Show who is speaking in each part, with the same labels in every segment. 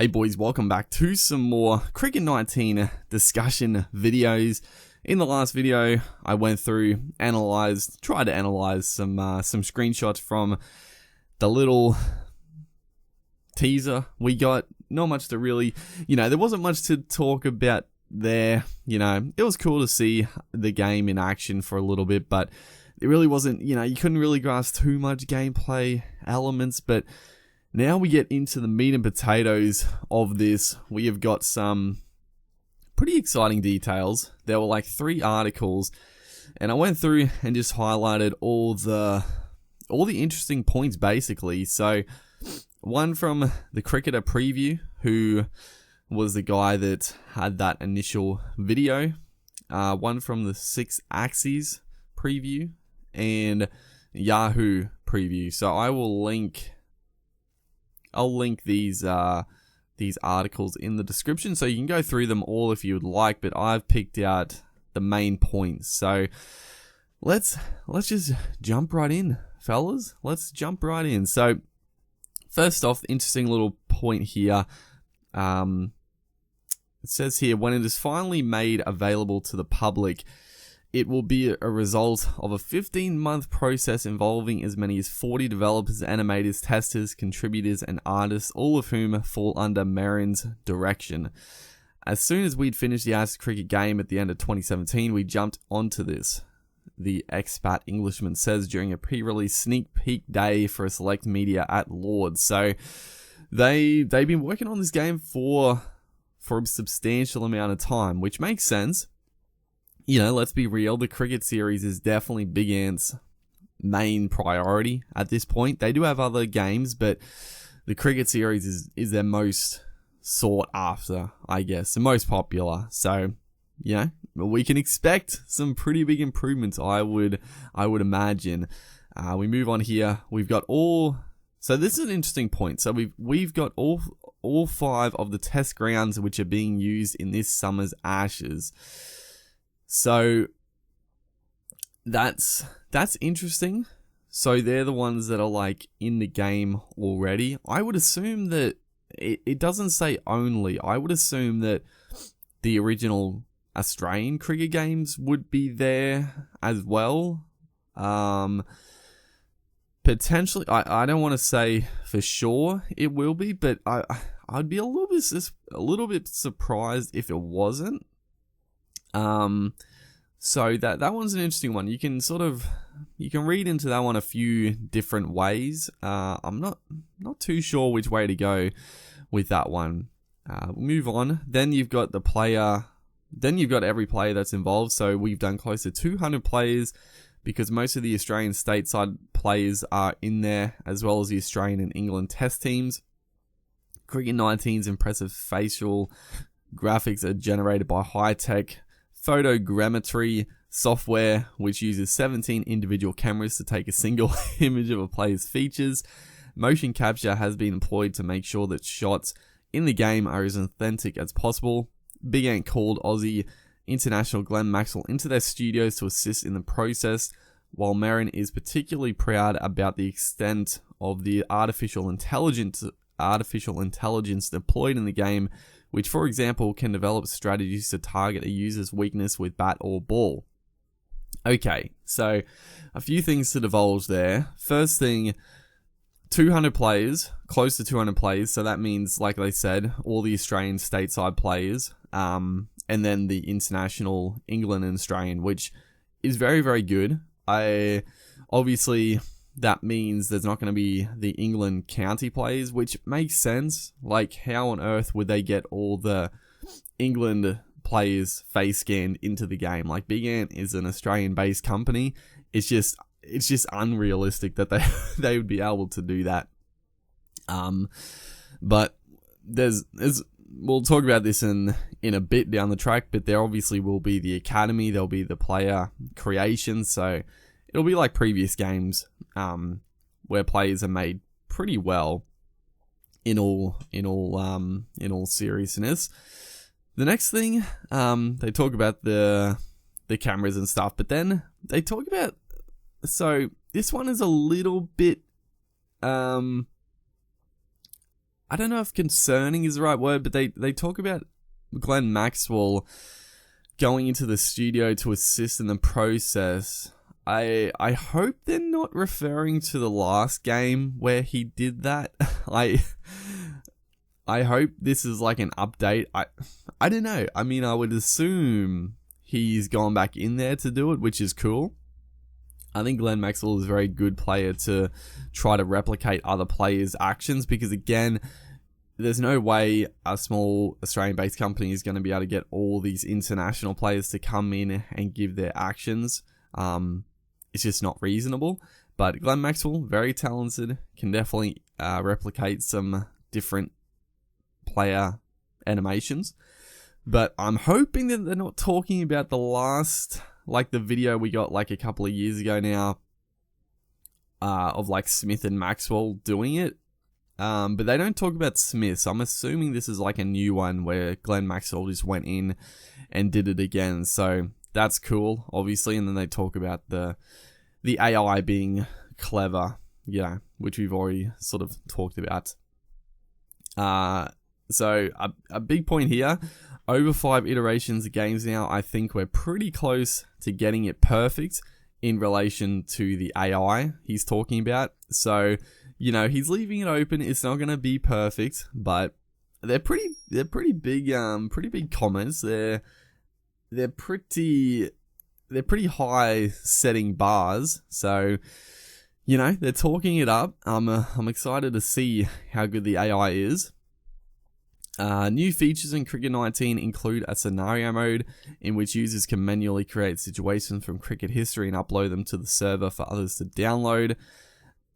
Speaker 1: Hey boys, welcome back to some more Cricket 19 discussion videos. In the last video, I went through, tried to analyze some screenshots from the little teaser we got. Not much to really, there wasn't much to talk about there. It was cool to see the game in action for a little bit, but it really wasn't, you couldn't really grasp too much gameplay elements, but now we get into the meat and potatoes of this. We have got some pretty exciting details. There were like 3 articles, and I went through and just highlighted all the interesting points basically. So one from the Cricketer Preview, who was the guy that had that initial video. One from the 6 Axes Preview and Yahoo Preview. So I'll link these articles in the description, so you can go through them all if you would like, but I've picked out the main points. So let's just jump right in, fellas. Let's jump right in. So first off, interesting little point here. It says here, when it is finally made available to the public, it will be a result of a 15-month process involving as many as 40 developers, animators, testers, contributors, and artists, all of whom fall under Marin's direction. As soon as we'd finished the Ashes cricket game at the end of 2017, we jumped onto this, the expat Englishman says during a pre-release sneak peek day for a select media at Lord's. So they've been working on this game for a substantial amount of time, which makes sense. Let's be real, the cricket series is definitely Big Ant's main priority at this point. They do have other games, but the cricket series is their most sought after, I guess, the most popular. So, we can expect some pretty big improvements, I would imagine. We move on here. We've got so this is an interesting point. So we've got all 5 of the test grounds which are being used in this summer's Ashes. So that's interesting. So they're the ones that are like in the game already. I would assume that it doesn't say only. I would assume that the original Australian cricket games would be there as well. Potentially, I don't want to say for sure it will be, but I'd be a little bit surprised if it wasn't. So that one's an interesting one. You can read into that one a few different ways. I'm not too sure which way to go with that one. We'll move on. Then you've got every player that's involved. So we've done close to 200 players because most of the Australian stateside players are in there, as well as the Australian and England test teams. Cricket 19's impressive facial graphics are generated by high-tech photogrammetry software, which uses 17 individual cameras to take a single image of a player's features. Motion capture has been employed to make sure that shots in the game are as authentic as possible. Big Ant called Aussie international Glenn Maxwell into their studios to assist in the process, while Marin is particularly proud about the extent of the artificial intelligence deployed in the game, which, for example, can develop strategies to target a user's weakness with bat or ball. Okay, so a few things to divulge there. First thing, 200 players, close to 200 players, so that means, like I said, all the Australian stateside players, and then the international England and Australian, which is very, very good. Obviously, that means there's not going to be the England county players, which makes sense. Like, how on earth would they get all the England players face scanned into the game? Like, Big Ant is an Australian-based company. It's just unrealistic that they would be able to do that. But we'll talk about this in a bit down the track, but there obviously will be the academy, there'll be the player creation, so it'll be like previous games, where players are made pretty well in all seriousness. The next thing, they talk about the cameras and stuff, but then they talk about, so this one is a little bit I don't know if concerning is the right word, but they talk about Glenn Maxwell going into the studio to assist in the process. I hope they're not referring to the last game where he did that. I hope this is like an update. I don't know. I mean, I would assume he's gone back in there to do it, which is cool. I think Glenn Maxwell is a very good player to try to replicate other players' actions, because again, there's no way a small Australian-based company is going to be able to get all these international players to come in and give their actions. It's just not reasonable. But Glenn Maxwell, very talented, can definitely replicate some different player animations. But I'm hoping that they're not talking about the last, like the video we got like a couple of years ago now, of like Smith and Maxwell doing it. But they don't talk about Smith, so I'm assuming this is like a new one where Glenn Maxwell just went in and did it again. So that's cool, obviously. And then they talk about the AI being clever, which we've already sort of talked about. So a big point here, over 5 iterations of games now, I think we're pretty close to getting it perfect in relation to the AI he's talking about. So, he's leaving it open. It's not going to be perfect, but they're pretty big comments. They're pretty high setting bars. So, they're talking it up. I'm excited to see how good the AI is. New features in Cricket 19 include a scenario mode in which users can manually create situations from cricket history and upload them to the server for others to download.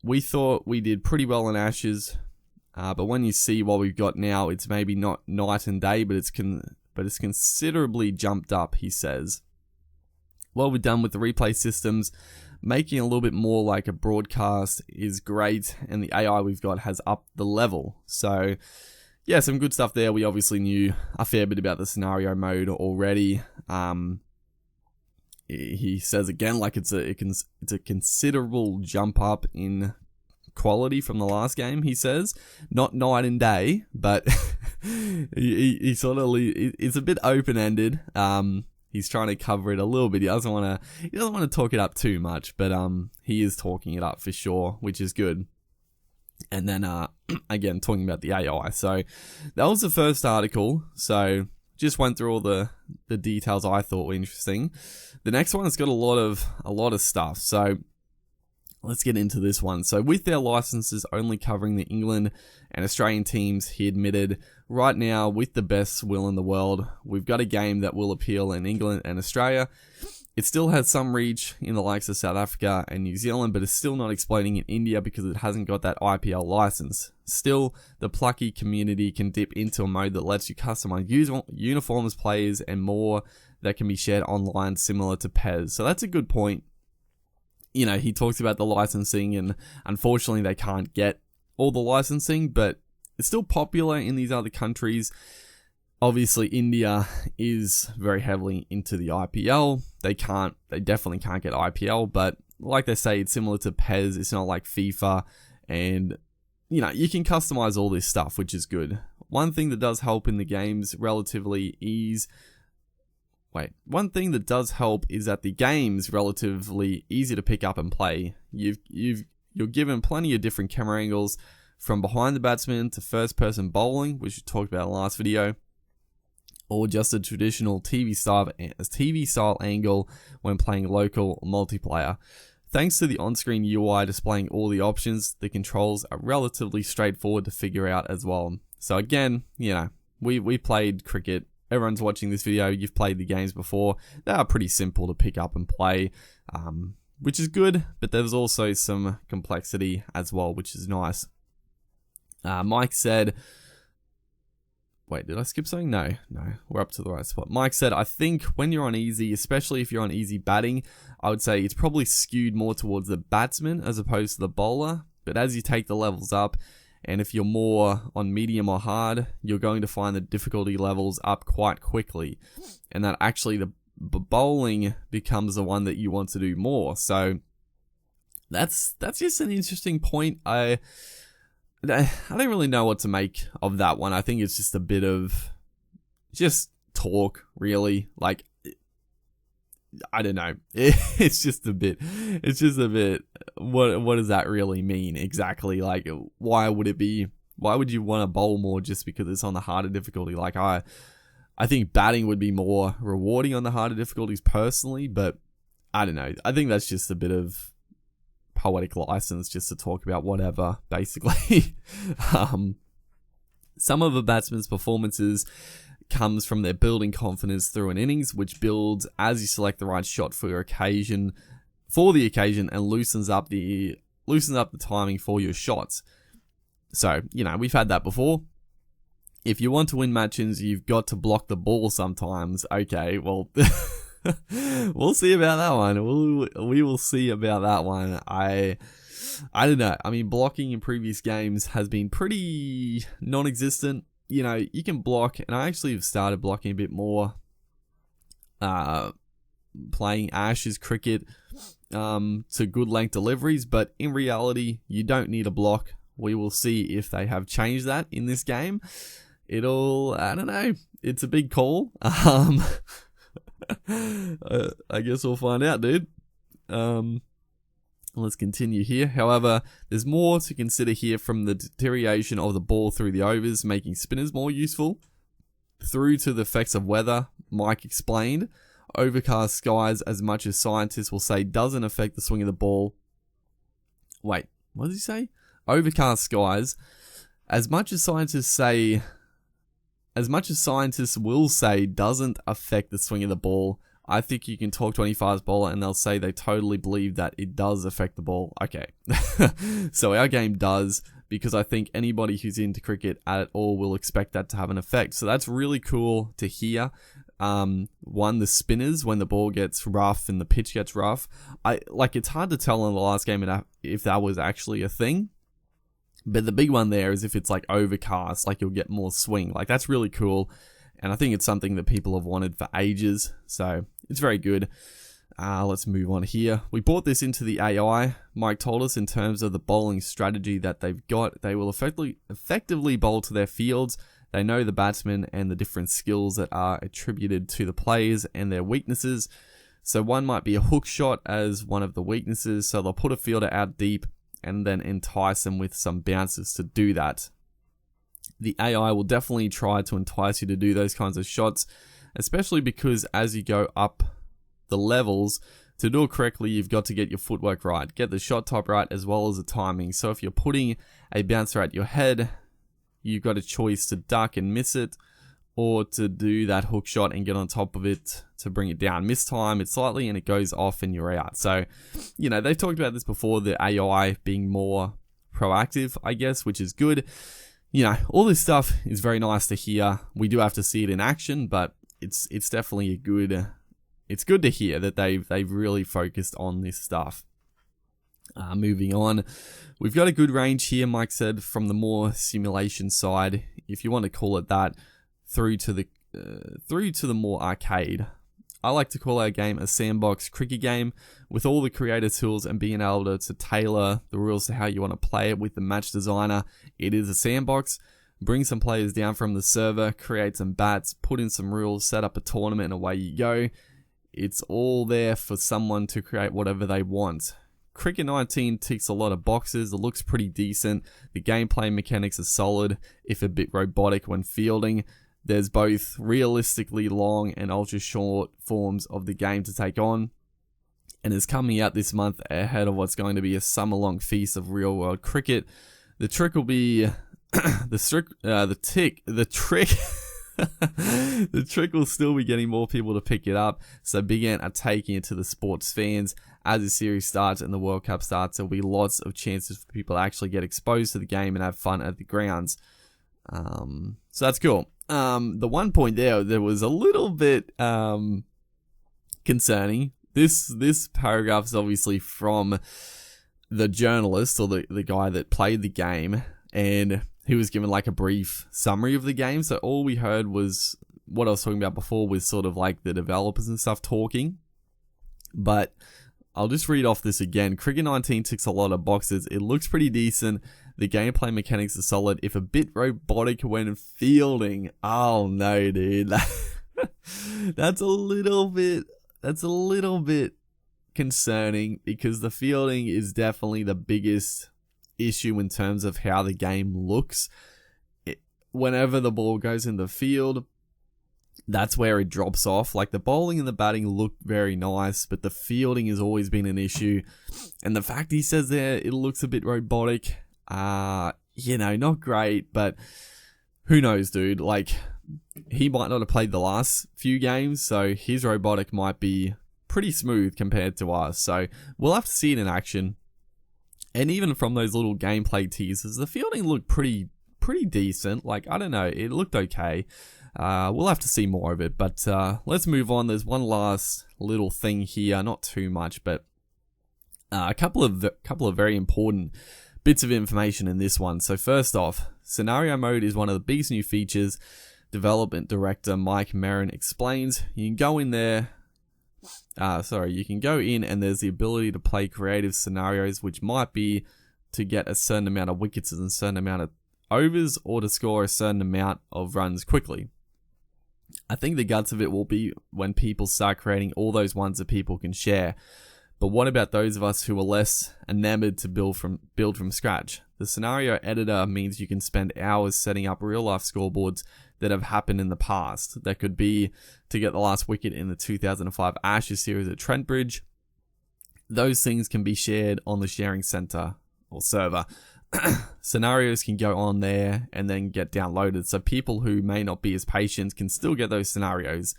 Speaker 1: We thought we did pretty well in Ashes, but when you see what we've got now, it's maybe not night and day, but it's considerably jumped up, he says. What we've done with the replay systems, making it a little bit more like a broadcast is great, and the AI we've got has upped the level. So, yeah, some good stuff there. We obviously knew a fair bit about the scenario mode already. He says again, like it's a considerable jump up in quality from the last game. He says not night and day, but he sort of it's a bit open ended. He's trying to cover it a little bit. He doesn't want to talk it up too much, but he is talking it up for sure, which is good. And then, again, talking about the AI. So that was the first article. So just went through all the details I thought were interesting. The next one has got a lot of stuff. So let's get into this one. So with their licenses only covering the England and Australian teams, he admitted, right now, with the best will in the world, we've got a game that will appeal in England and Australia. It still has some reach in the likes of South Africa and New Zealand, but it's still not exploding in India because it hasn't got that IPL license. Still, the plucky community can dip into a mode that lets you customize uniforms, players, and more that can be shared online, similar to PES. So that's a good point. He talks about the licensing, and unfortunately they can't get all the licensing, but it's still popular in these other countries. Obviously, India is very heavily into the IPL. They definitely can't get IPL, but like they say, it's similar to PES. It's not like FIFA, and you can customize all this stuff, which is good. One thing that does help in the games one thing that does help is that the game's relatively easy to pick up and play. You're given plenty of different camera angles, from behind the batsman to first person bowling, which we talked about in the last video, or just a traditional TV style angle when playing local multiplayer. Thanks to the on-screen UI displaying all the options, the controls are relatively straightforward to figure out as well. So again, we played cricket. Everyone's watching this video, you've played the games before. They are pretty simple to pick up and play, which is good, but there's also some complexity as well, which is nice. Mike said... Wait, did I skip something? No, we're up to the right spot. Mike said, I think when you're on easy, especially if you're on easy batting, I would say it's probably skewed more towards the batsman as opposed to the bowler. But as you take the levels up, and if you're more on medium or hard, you're going to find the difficulty levels up quite quickly. And that actually the bowling becomes the one that you want to do more. So that's just an interesting point. I don't really know what to make of that one. I think it's just a bit of just talk, really. Like, I don't know. It's just a bit. What does that really mean exactly? Like, why would you want to bowl more just because it's on the harder difficulty? Like, I think batting would be more rewarding on the harder difficulties personally, but I don't know. I think that's just a bit of poetic license just to talk about whatever, basically. Some of a batsman's performances comes from their building confidence through an innings, which builds as you select the right shot for the occasion, and loosens up the timing for your shots. So, we've had that before. If you want to win matches, you've got to block the ball sometimes. Okay, well, we'll see about that one. We will see about that one. I don't know. I mean, blocking in previous games has been pretty non-existent. You can block, and I actually have started blocking a bit more, playing Ashes cricket, to good length deliveries, but in reality, you don't need a block. We will see if they have changed that in this game. I don't know. It's a big call. I guess we'll find out, dude. Let's continue here. However, there's more to consider here, from the deterioration of the ball through the overs, making spinners more useful, through to the effects of weather. Mike explained. Overcast skies, as much as scientists will say, doesn't affect the swing of the ball. Wait, what did he say? Overcast skies, as much as scientists will say, doesn't affect the swing of the ball. I think you can talk to any fast bowler and they'll say they totally believe that it does affect the ball. Okay. So our game does, because I think anybody who's into cricket at all will expect that to have an effect. So that's really cool to hear. The spinners, when the ball gets rough and the pitch gets rough, it's hard to tell in the last game if that was actually a thing. But the big one there is if it's like overcast, like you'll get more swing. Like, that's really cool. And I think it's something that people have wanted for ages. So it's very good. Let's move on here. We brought this into the AI. Mike told us in terms of the bowling strategy that they've got, they will effectively bowl to their fields. They know the batsmen and the different skills that are attributed to the players and their weaknesses. So one might be a hook shot as one of the weaknesses. So they'll put a fielder out deep and then entice them with some bounces to do that. The AI will definitely try to entice you to do those kinds of shots, especially because as you go up the levels, to do it correctly, you've got to get your footwork right, get the shot type right, as well as the timing. So if you're putting a bouncer at your head, you've got a choice to duck and miss it, or to do that hook shot and get on top of it to bring it down. Mistime it slightly and it goes off and you're out. So, they've talked about this before, the AI being more proactive, I guess, which is good. All this stuff is very nice to hear. We do have to see it in action, but it's definitely it's good to hear that they've really focused on this stuff. Moving on, we've got a good range here, Mike said, from the more simulation side, if you want to call it that, through to the more arcade. I like to call our game a sandbox cricket game, with all the creative tools and being able to tailor the rules to how you want to play it with the match designer. It is a sandbox. Bring some players down from the server, create some bats, put in some rules, set up a tournament, and away you go. It's all there for someone to create whatever they want. Cricket 19 ticks a lot of boxes. It looks pretty decent. The gameplay mechanics are solid, if a bit robotic when fielding. There's both realistically long and ultra short forms of the game to take on, and is coming out this month ahead of what's going to be a summer-long feast of real-world cricket. The trick will be the trick will still be getting more people to pick it up. So big ant are taking it to the sports fans. As the series starts and the World Cup starts, there'll be lots of chances for people to actually get exposed to the game and have fun at the grounds. So that's cool. The one point there was a little bit concerning. This paragraph is obviously from the journalist, or the guy that played the game, and he was given like a brief summary of the game. So all we heard was what I was talking about before, was sort of like the developers and stuff talking. But I'll just read off this again. Cricket 19 ticks a lot of boxes. It looks pretty decent. The gameplay mechanics are solid, if a bit robotic when fielding. Oh no, dude. That's a little bit concerning, because the fielding is definitely the biggest issue in terms of how the game looks. Whenever the ball goes in the field, that's where it drops off. Like, the bowling and the batting look very nice, but the fielding has always been an issue. And the fact he says there it looks a bit robotic, not great, but who knows, dude? Like, he might not have played the last few games, so his robotic might be pretty smooth compared to us. So we'll have to see it in action. And even from those little gameplay teasers, the fielding looked pretty decent. Like, I don't know, it looked okay. We'll have to see more of it, but let's move on. There's one last little thing here, not too much, but a couple of very important bits of information in this one. So first off, scenario mode is one of the biggest new features. Development director Mike Merrin explains. You can go in there. You can go in and there's the ability to play creative scenarios, which might be to get a certain amount of wickets and a certain amount of overs, or to score a certain amount of runs quickly. I think the guts of it will be when people start creating all those ones that people can share. But what about those of us who are less enamored to build from scratch? The scenario editor means you can spend hours setting up real life scoreboards that have happened in the past. That could be to get the last wicket in the 2005 Ashes series at Trent Bridge. Those things can be shared on the sharing center or server. Scenarios can go on there and then get downloaded, so people who may not be as patient can still get those scenarios.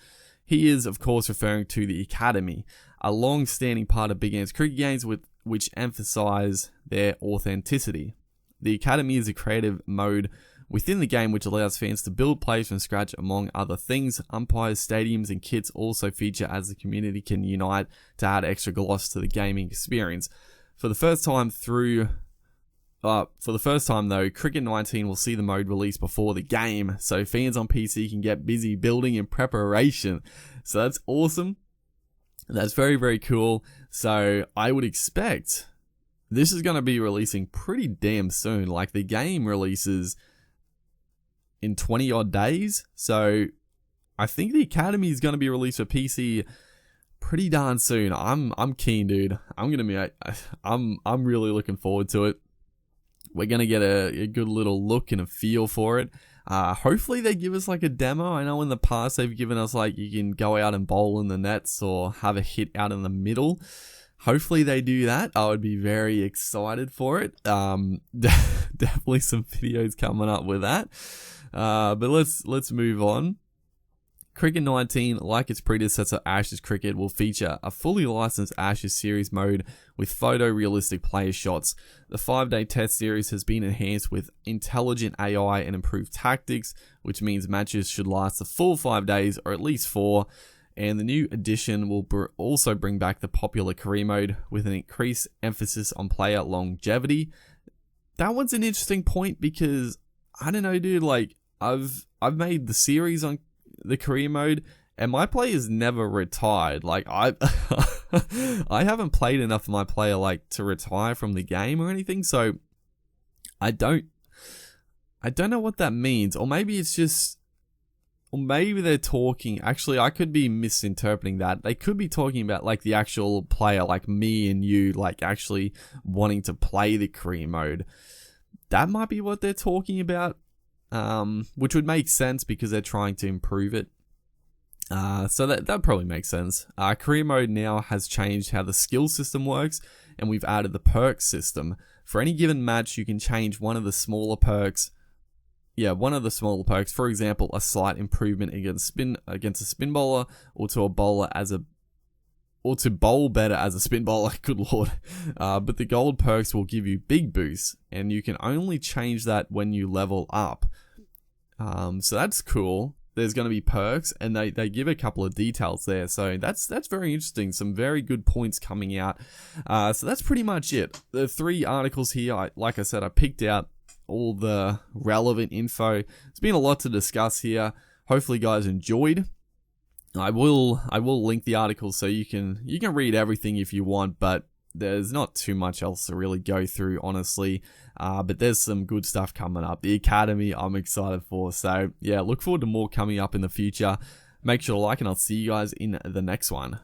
Speaker 1: He is, of course, referring to the Academy, a long-standing part of big games cricket games which emphasize their authenticity. The Academy is a creative mode within the game which allows fans to build plays from scratch, among other things. Umpires, stadiums, and kits also feature as the community can unite to add extra gloss to the gaming experience. For the first time though, Cricket 19 will see the mode released before the game, so fans on PC can get busy building in preparation. So that's awesome. That's very, very cool. So I would expect this is going to be releasing pretty damn soon. Like, the game releases in 20 odd days. So I think the Academy is going to be released for PC pretty darn soon. I'm keen, dude. I'm really looking forward to it. We're going to get a good little look and a feel for it. Hopefully they give us like a demo. I know in the past they've given us like you can go out and bowl in the nets or have a hit out in the middle. Hopefully they do that. I would be very excited for it. Definitely some videos coming up with that. But let's move on. Cricket 19, like its predecessor Ashes Cricket, will feature a fully licensed Ashes series mode with photorealistic player shots. The 5-day test series has been enhanced with intelligent AI and improved tactics, which means matches should last the full 5 days or at least 4. And the new edition will also bring back the popular career mode with an increased emphasis on player longevity. That one's an interesting point because, I don't know, dude, like, I've made the series on the career mode and my player's never retired. Like, I haven't played enough of my player like to retire from the game or anything, so I don't know what that means. Or maybe it's just, or maybe they're talking, actually I could be misinterpreting that. They could be talking about like the actual player, like me and you, like actually wanting to play the career mode. That might be what they're talking about. Which would make sense because they're trying to improve it. So that probably makes sense. Career mode now has changed how the skill system works, and we've added the perks system. For any given match, you can change one of the smaller perks. For example, a slight improvement against a spin bowler, or to bowl better as a spin bowler. Good lord. But the gold perks will give you big boosts, and you can only change that when you level up. So that's cool. There's going to be perks, and they give a couple of details there. So that's very interesting. Some very good points coming out. So that's pretty much it. The 3 articles here, like I said, I picked out all the relevant info. It's been a lot to discuss here. Hopefully you guys enjoyed. I will link the articles so you can read everything if you want, but there's not too much else to really go through, honestly. But there's some good stuff coming up. The Academy, I'm excited for. So yeah, look forward to more coming up in the future. Make sure to like, and I'll see you guys in the next one.